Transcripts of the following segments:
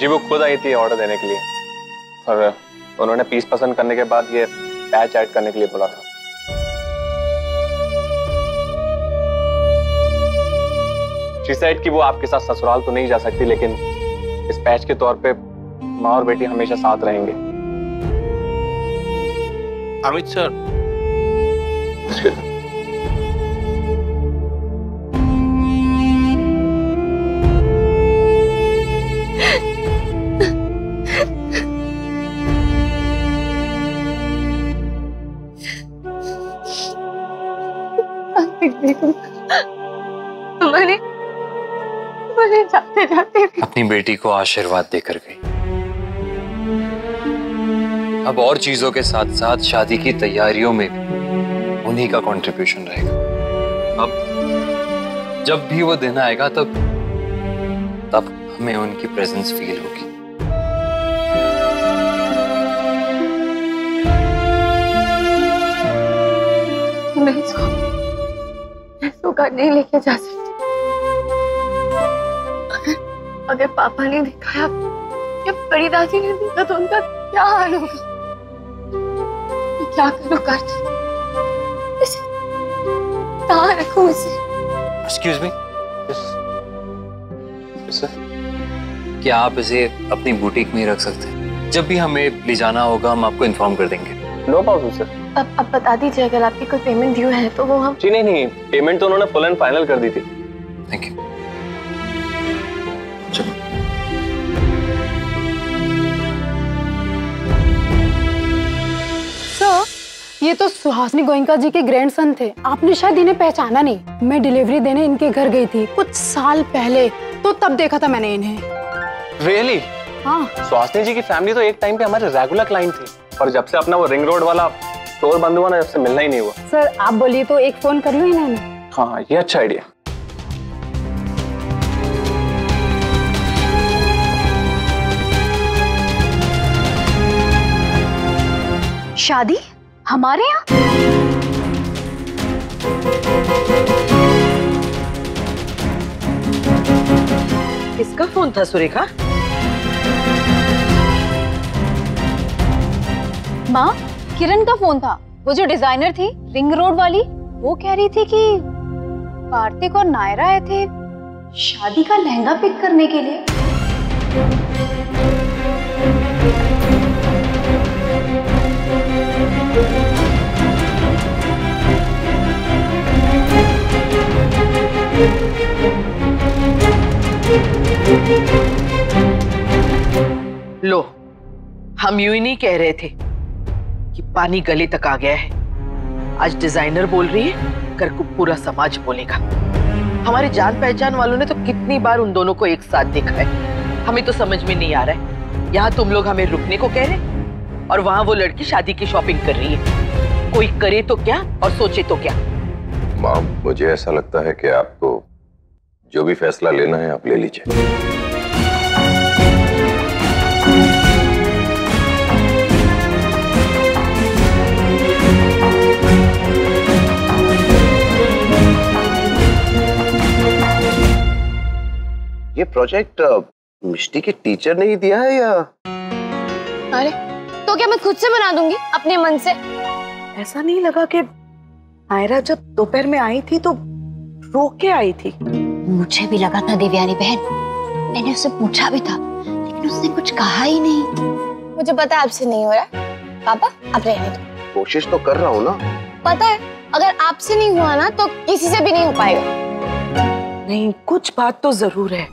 जी वो खुद आई थी ऑर्डर देने के लिए और उन्होंने पीस पसंद करने के बाद ये पैच ऐड करने के लिए बोला था। शी सेड कि वो आपके साथ ससुराल तो नहीं जा सकती, लेकिन इस पैच के तौर पे माँ और बेटी हमेशा साथ रहेंगे। अमित सर, मैंने जाते जाते अपनी बेटी को आशीर्वाद देकर गई। अब और चीजों के साथ साथ शादी की तैयारियों में भी उन्हीं का कंट्रीब्यूशन रहेगा। अब जब भी वो दिन आएगा तब हमें उनकी प्रेजेंस फील होगी। मैं इसको घर नहीं लेके जा सकती। अगर पापा ने देखा या बड़ी दादी ने देखा तो उनका क्या हाल होगा? क्या करूं कार्तिक? कहाँ रखूं उसे? एक्सक्यूज मी, क्या आप इसे अपनी बुटीक में ही रख सकते हैं? जब भी हमें ले जाना होगा हम आपको इन्फॉर्म कर देंगे। No problem sir. अब बता दीजिए अगर आपकी कोई पेमेंट ड्यू है तो वो हम। जी नहीं, पेमेंट तो उन्होंने फुल एंड फाइनल कर दी थी। Thank you. ये तो सुहासिनी गोयनका जी के ग्रैंडसन थे। आपने शायद इन्हें पहचाना नहीं। मैं डिलीवरी देने इनके घर गई थी कुछ साल पहले, तो तब देखा था मैंने इन्हें। रियली? हाँ। सुहासिनी जी की फैमिली तो एक टाइम पे हमारे रेगुलर क्लाइंट थी, और जब से अपना वो रिंग रोड वाला स्टोर बंद हुआ ना, जब से मिलना ही नहीं हुआ। सर आप बोलिए तो एक फोन कर लूं इन्हें? हाँ ये अच्छा आइडिया। शादी हमारे यहाँ? किसका फोन था सुरेखा? माँ, किरण का फोन था। वो जो डिजाइनर थी रिंग रोड वाली, वो कह रही थी कि कार्तिक और नायरा आए थे शादी का लहंगा पिक करने के लिए। लो, हम यूं ही नहीं कह रहे थे कि पानी गले तक आ गया है। आज डिजाइनर बोल रही है, कल को पूरा समाज बोलेगा। हमारे जान पहचान वालों ने तो कितनी बार उन दोनों को एक साथ देखा है। हमें तो समझ में नहीं आ रहा है, यहाँ तुम लोग हमें रुकने को कह रहे और वहाँ वो लड़की शादी की शॉपिंग कर रही है। कोई करे तो क्या और सोचे तो क्या। माँ, मुझे ऐसा लगता है कि आपको जो भी फैसला लेना है आप ले लीजिए। ये प्रोजेक्ट मिष्टी के टीचर ने ही दिया है या? अरे तो क्या मैं खुद से बना दूंगी अपने मन से? ऐसा नहीं लगा कि नायरा जब दोपहर में आई थी तो रो के आई थी? मुझे भी लगा था देवयानी बहन, मैंने उससे पूछा भी था लेकिन उसने कुछ कहा ही नहीं। मुझे पता है आपसे नहीं हो रहा पापा, आप रहने दो। कोशिश तो कर रहा हूँ ना। पता है अगर आपसे नहीं हुआ ना तो किसी से भी नहीं हो पाएगा। नहीं, कुछ बात तो जरूर है,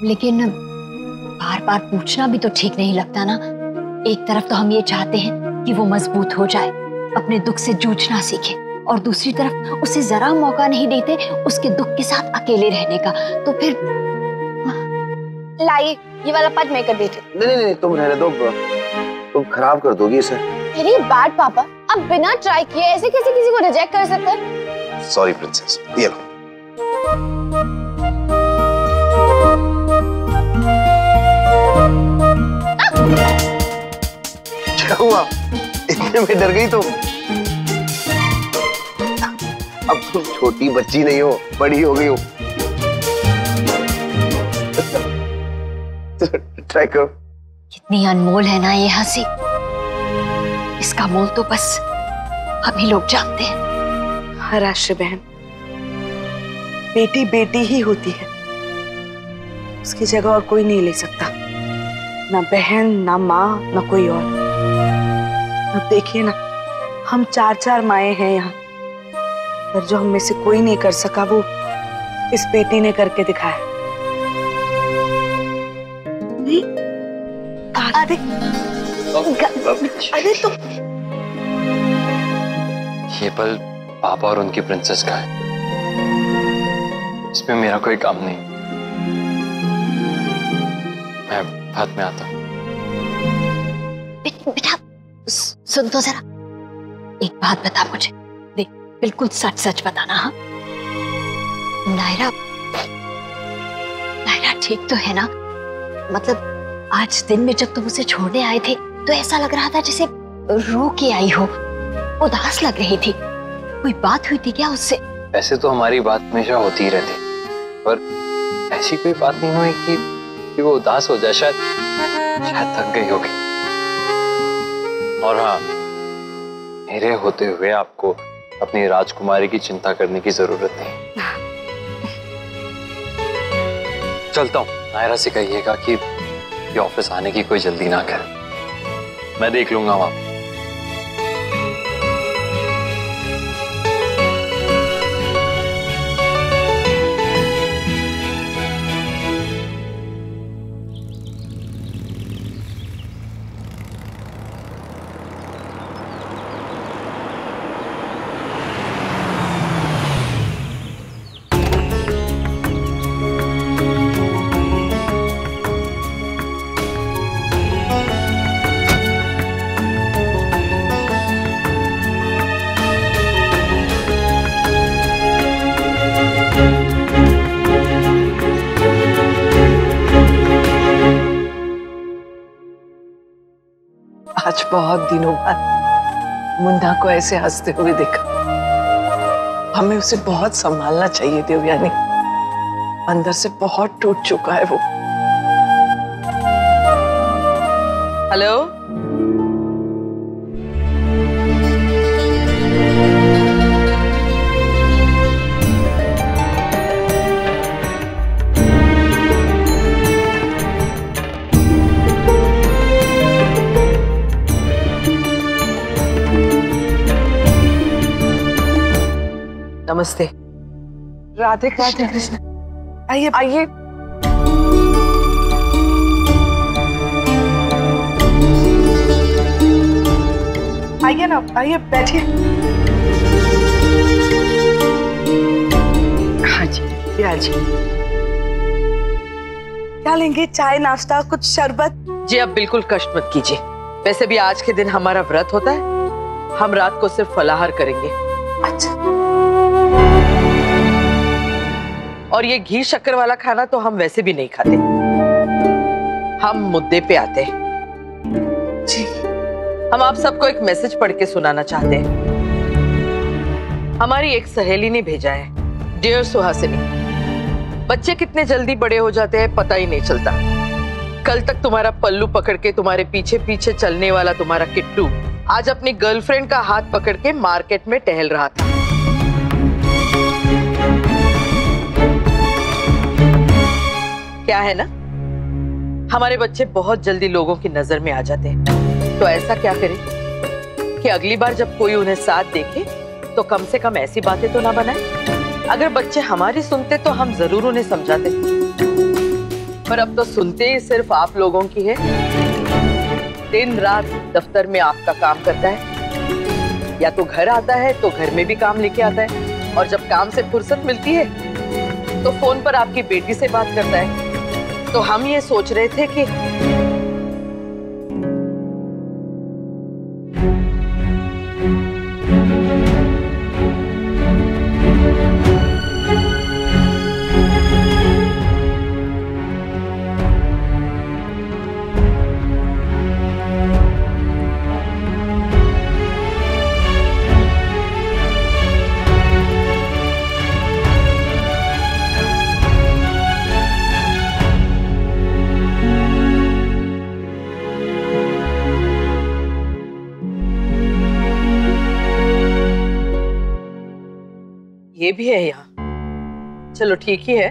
लेकिन बार बार पूछना भी तो ठीक नहीं लगता ना। एक तरफ तो हम ये चाहते हैं कि वो मजबूत हो जाए, अपने दुख से जूझना सीखे, और दूसरी तरफ उसे जरा मौका नहीं देते उसके दुख के साथ अकेले रहने का। तो फिर लाइए ये वाला पार्ट मैं कर देती हूँ। नहीं, तुम रहने दो, तुम खराब कर दोगी इसे। मेरी बात पापा, अब बिना ट्राई किए ऐसे कैसे किसी को रिजेक्ट कर सकते हैं? सॉरी प्रिंसेस, ये लो। क्या हुआ? इतने में डर गई तुम? अब तुम छोटी बच्ची नहीं हो, बड़ी हो गई हो। ट्राई करो। कितनी अनमोल है ना ये हंसी, इसका मोल तो बस हम ही लोग जानते हैं। हाँ राष्ट्र बहन, बेटी बेटी ही होती है, उसकी जगह और कोई नहीं ले सकता, ना बहन ना माँ ना कोई और। अब देखिए ना, हम 4 माएँ हैं यहाँ, पर जो हम में से कोई नहीं कर सका वो इस बेटी ने करके दिखाया। अरे अरे तो ये पल पापा और उनकी प्रिंसेस का है, इसमें मेरा कोई काम नहीं। मैं बाद में आता हूँ। बेटा सुन तो जरा, एक बात बता मुझे, देख बिल्कुल सच सच बताना। हाँ, नायरा ठीक तो है ना? मतलब आज दिन में जब तुम उसे छोड़ने आए थे तो ऐसा लग रहा था जैसे रो के आई हो, उदास लग रही थी। कोई बात हुई थी क्या उससे? वैसे तो हमारी बात हमेशा होती ही रहती, पर ऐसी कोई बात नहीं हुई कि वो उदास हो जाए। शायद थक गई होगी। और हाँ, मेरे होते हुए आपको अपनी राजकुमारी की चिंता करने की जरूरत नहीं। चलता हूँ। नायरा से कहिएगा कि ये ऑफिस आने की कोई जल्दी ना करे, मैं देख लूंगा वहां। आज बहुत दिनों बाद मुन्ना को ऐसे हंसते हुए देखा। हमें उसे बहुत संभालना चाहिए देवयानी, अंदर से बहुत टूट चुका है वो। हेलो, नमस्ते। राधे राधे कृष्ण, आइए आइए। आइए ना, आइए बैठिए। हाँ जी, प्यार जी। क्या लेंगे? चाय, नाश्ता, कुछ शरबत? जी आप बिल्कुल कष्ट मत कीजिए, वैसे भी आज के दिन हमारा व्रत होता है, हम रात को सिर्फ फलाहार करेंगे। अच्छा। और ये घी शक्कर वाला खाना तो हम वैसे भी नहीं खाते। हम मुद्दे पे आते हैं। जी। हम आप सबको एक मैसेज पढ़ के सुनाना चाहते हैं। हमारी एक सहेली ने भेजा है। डियर सुहासिनी, बच्चे कितने जल्दी बड़े हो जाते हैं पता ही नहीं चलता। कल तक तुम्हारा पल्लू पकड़ के तुम्हारे पीछे पीछे चलने वाला तुम्हारा किट्टू आज अपनी गर्लफ्रेंड का हाथ पकड़ के मार्केट में टहल रहा था। क्या है ना, हमारे बच्चे बहुत जल्दी लोगों की नजर में आ जाते हैं, तो ऐसा क्या करें कि अगली बार जब कोई उन्हें साथ देखे तो कम से कम ऐसी बातें तो ना बनाए। अगर बच्चे हमारी सुनते तो हम जरूर उन्हें समझाते, पर अब तो सुनते ही सिर्फ आप लोगों की है। दिन रात दफ्तर में आपका काम करता है, या तो घर आता है तो घर में भी काम लेके आता है, और जब काम से फुर्सत मिलती है तो फोन पर आपकी बेटी से बात करता है। तो हम ये सोच रहे थे कि ये भी है यहाँ। चलो ठीक ही है,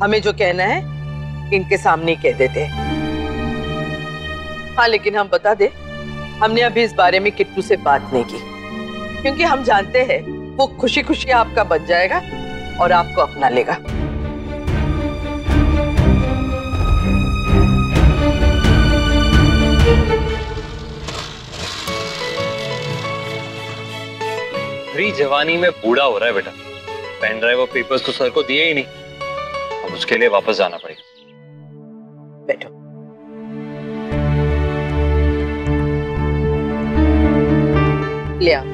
हमें जो कहना है इनके सामने ही कह देते हैं। हाँ लेकिन हम बता दे, हमने अभी इस बारे में किट्टू से बात नहीं की, क्योंकि हम जानते हैं वो खुशी खुशी आपका बन जाएगा और आपको अपना लेगा। मेरी जवानी में बूढ़ा हो रहा है बेटा। पेन ड्राइव और पेपर्स तो सर को दिए ही नहीं, अब उसके लिए वापस जाना पड़ेगा। बैठो। ले आओ।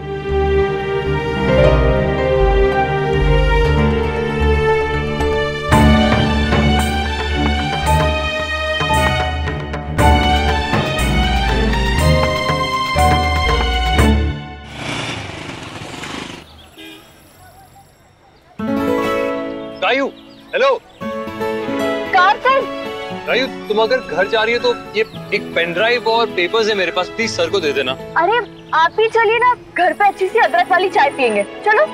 गायू, हेलो। कार्तिक, गायू, तुम अगर घर जा रही हो तो ये एक पेन ड्राइव और पेपर्स है मेरे पास, प्लीज सर को दे देना। अरे आप ही चलिए ना, घर पे अच्छी सी अदरक वाली चाय पियेंगे, चलो।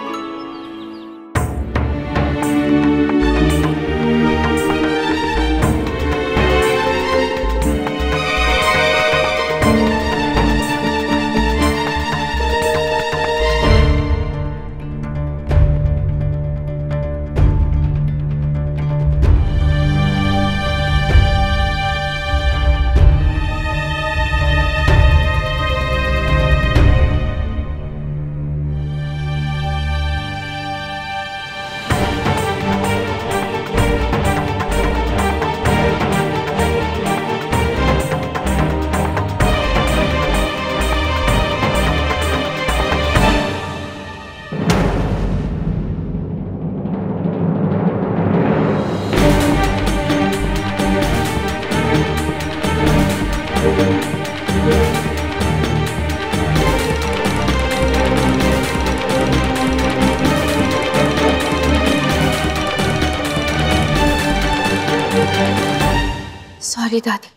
सॉरी दादी,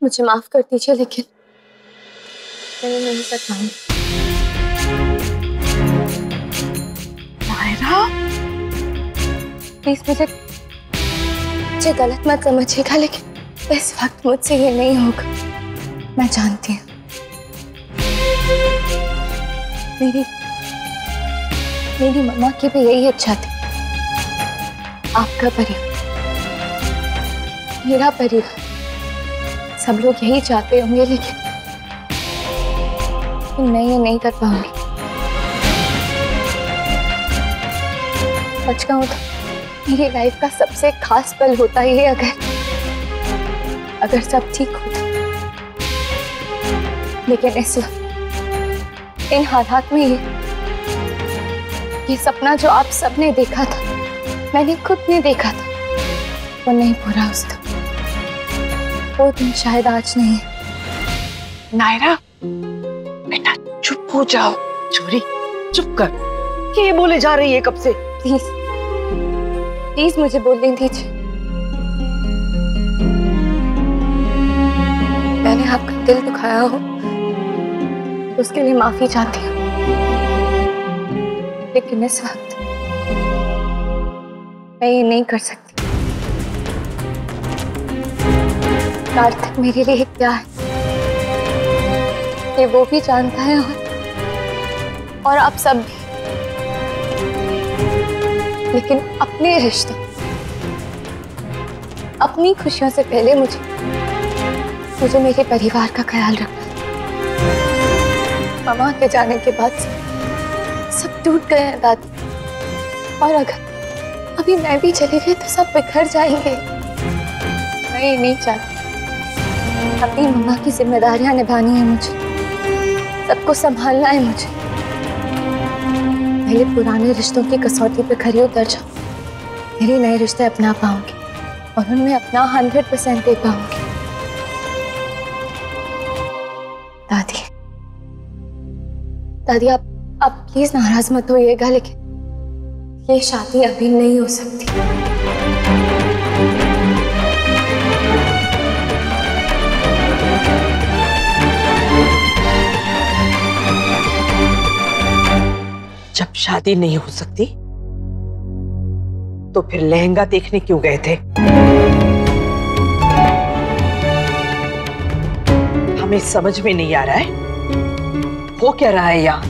मुझे माफ कर दीजिए, लेकिन मैं नहीं कर पाऊंगी। नायरा, प्लीज मुझे गलत मत समझिएगा, लेकिन इस वक्त मुझसे ये नहीं होगा। मैं जानती हूँ मेरी मम्मा की भी यही इच्छा थी। आपका परिवार, मेरा परिवार, सब लोग यही चाहते होंगे, लेकिन मैं ये नहीं कर पाऊंगी। सच कहूं तो मेरी लाइफ का सबसे खास पल होता है अगर सब ठीक होता। लेकिन इस वक्त इन हालात में ये सपना जो आप सबने देखा था, मैंने खुद ने देखा था, वो नहीं पूरा हो सकता। वो दिन शायद आज नहीं है। नायरा, बेटा चुप हो जाओ। छोरी चुप कर, ये बोले जा रही है कब से। प्लीज प्लीज मुझे बोलने दीजिए। मैंने आपका दिल दुखाया हो तो उसके लिए माफी चाहती हूँ, लेकिन इस वक्त मैं ये नहीं कर सकती। कार्तिक मेरे लिए क्या है ये वो भी जानता है, और आप सब भी। लेकिन अपने रिश्तों, अपनी खुशियों से पहले मुझे मेरे परिवार का ख्याल रखना है। मामा के जाने के बाद सब टूट गए हैं दादी, और अगर अभी मैं भी चली गई तो सब बिखर जाएंगे। मैं ये नहीं चाहती। अपनी मम्मा की जिम्मेदारियां निभानी है मुझे, सबको संभालना है मुझे। पहले पुराने रिश्तों की कसौटी पे खरी उतर जाऊं, मेरे नए रिश्ते अपना पाऊंगी और उनमें अपना 100% दे पाऊंगी। दादी दादी, आप प्लीज नाराज मत होइएगा, लेकिन ये शादी अभी नहीं हो सकती। जब शादी नहीं हो सकती तो फिर लहंगा देखने क्यों गए थे? हमें समझ में नहीं आ रहा है हो क्या रहा है यहाँ।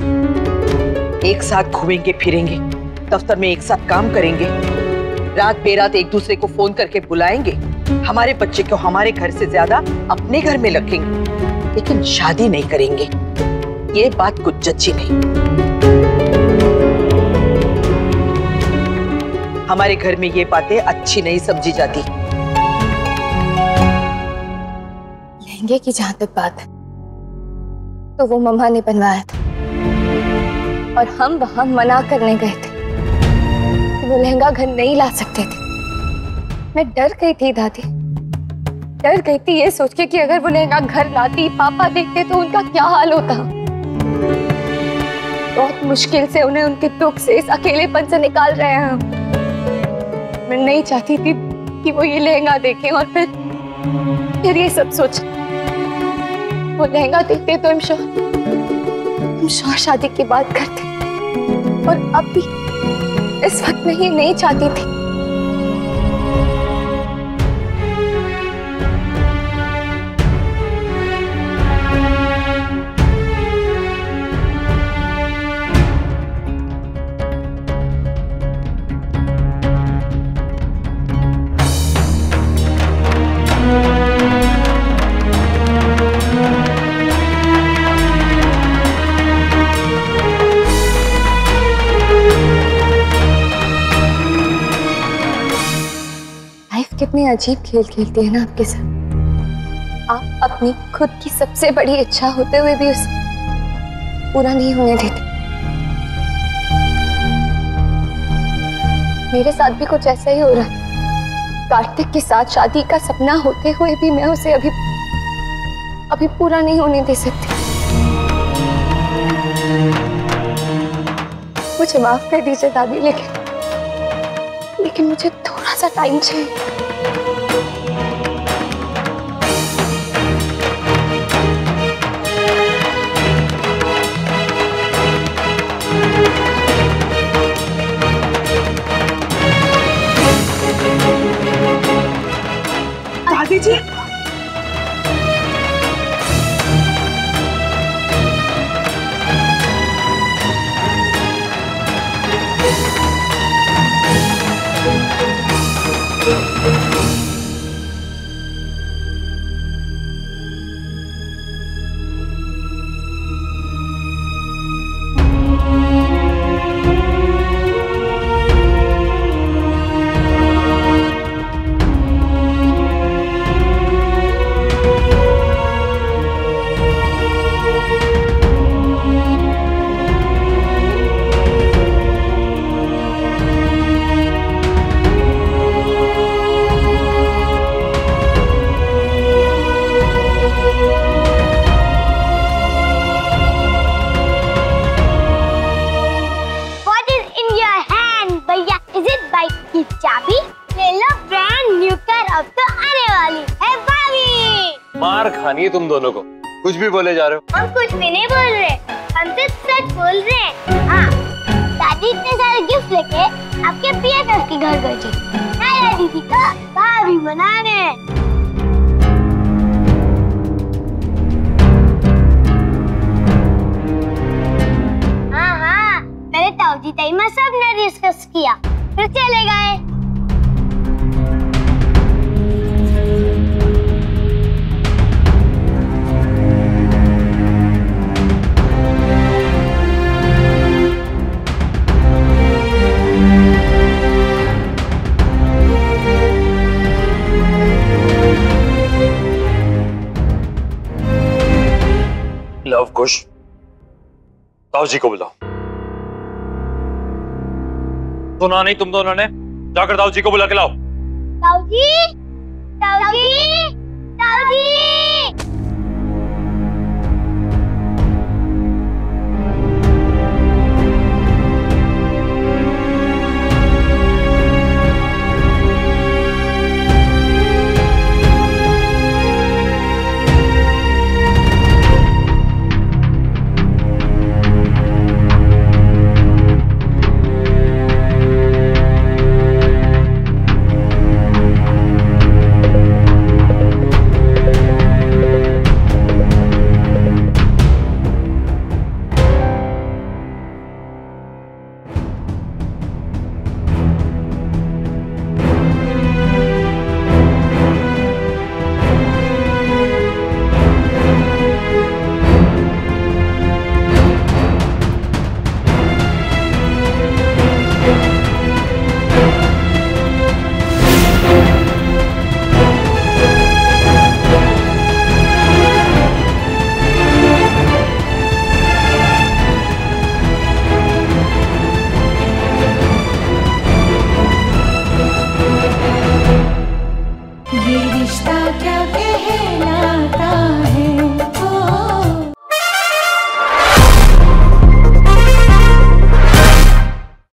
एक साथ घूमेंगे फिरेंगे, दफ्तर में एक साथ काम करेंगे, रात बेरात एक दूसरे को फोन करके बुलाएंगे, हमारे बच्चे को हमारे घर से ज्यादा अपने घर में रखेंगे, लेकिन शादी नहीं करेंगे। ये बात कुछ जच्ची नहीं। हमारे घर में ये बातें अच्छी नहीं समझी जाती। लहंगे की जहां तक बात है तो वो मम्मा ने बनवाया था और हम वहां मना करने गए थे कि वो लहंगा घर नहीं ला सकते थे। मैं डर गई थी दादी, डर गई थी ये सोच के कि अगर वो लहंगा घर लाती, पापा देखते तो उनका क्या हाल होता। बहुत मुश्किल से उन्हें उनके दुख से, इस अकेलेपन से निकाल रहे हैं हम। मैं नहीं चाहती थी कि वो ये लहंगा देखें और फिर ये सब सोच। वो लहंगा देखते तो हम श्योर शादी की बात करते, और अब भी इस वक्त मैं ये नहीं चाहती थी। कितनी अजीब खेल खेलती है ना आपके साथ। आप अपनी खुद की सबसे बड़ी इच्छा होते हुए भी उसे पूरा नहीं होने देते। मेरे साथ भी कुछ ऐसा ही हो रहा है। कार्तिक के साथ शादी का सपना होते हुए भी मैं उसे अभी पूरा नहीं होने दे सकती। मुझे माफ कर दीजिए दादी, लेकिन मुझे थोड़ा सा टाइम चाहिए। दादी जी, खानी है तुम दोनों को। कुछ भी बोले जा रहे हो। हम कुछ भी नहीं बोल रहे, हम सिर्फ सच बोल रहे हैं। हाँ, दादी इतने सारे गिफ्ट लेके आपके BFF के घर गई थी नायरा दीदी का भाभी बनाने। हाँ, मेरे ताऊजी ताईमा सबने डिस्कस किया, फिर चले गए। लव कुश, ताऊजी को बुलाओ। सुना नहीं तुम दोनों ने? जाकर ताऊजी को बुला के लाओ। ताऊजी, ताऊजी, ताऊजी। रिश्ता क्या कहलाता